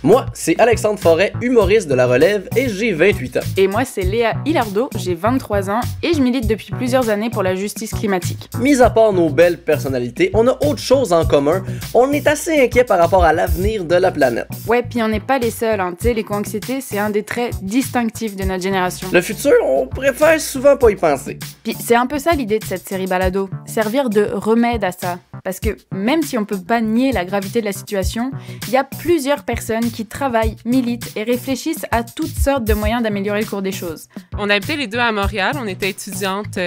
Moi, c'est Alexandre Forêt, humoriste de La Relève, et j'ai 28 ans. Et moi, c'est Léa Hilardo, j'ai 23 ans et je milite depuis plusieurs années pour la justice climatique. Mis à part nos belles personnalités, on a autre chose en commun. On est assez inquiet par rapport à l'avenir de la planète. Ouais, puis on n'est pas les seuls, hein. Tu sais, l'éco-anxiété, c'est un des traits distinctifs de notre génération. Le futur, on préfère souvent pas y penser. Puis c'est un peu ça l'idée de cette série balado, servir de remède à ça. Parce que même si on peut pas nier la gravité de la situation, il y a plusieurs personnes qui travaillent, militent et réfléchissent à toutes sortes de moyens d'améliorer le cours des choses. On habitait les deux à Montréal, on était étudiantes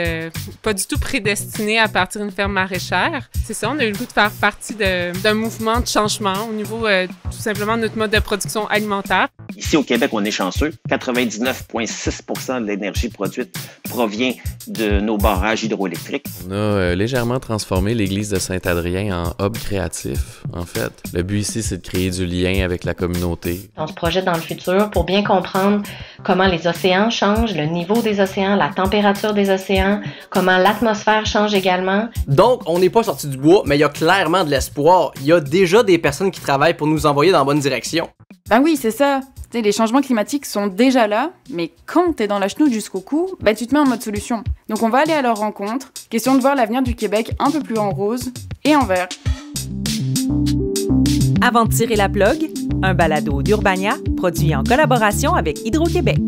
pas du tout prédestinées à partir d'une ferme maraîchère. C'est ça, on a eu le goût de faire partie d'un mouvement de changement au niveau tout simplement de notre mode de production alimentaire. Ici au Québec, on est chanceux. 99,6% de l'énergie produite provient de nos barrages hydroélectriques. On a légèrement transformé l'église de Saint-Adrien en hub créatif, en fait. Le but ici, c'est de créer du lien avec la communauté. On se projette dans le futur pour bien comprendre comment les océans changent, le niveau des océans, la température des océans, comment l'atmosphère change également. Donc, on n'est pas sorti du bois, mais il y a clairement de l'espoir. Il y a déjà des personnes qui travaillent pour nous envoyer dans la bonne direction. Ben oui, c'est ça. T'sais, les changements climatiques sont déjà là, mais quand t'es dans la chenoute jusqu'au cou, bah tu te mets en mode solution. Donc on va aller à leur rencontre, question de voir l'avenir du Québec un peu plus en rose et en vert. Avant de tirer la plug, un balado d'Urbania produit en collaboration avec Hydro-Québec.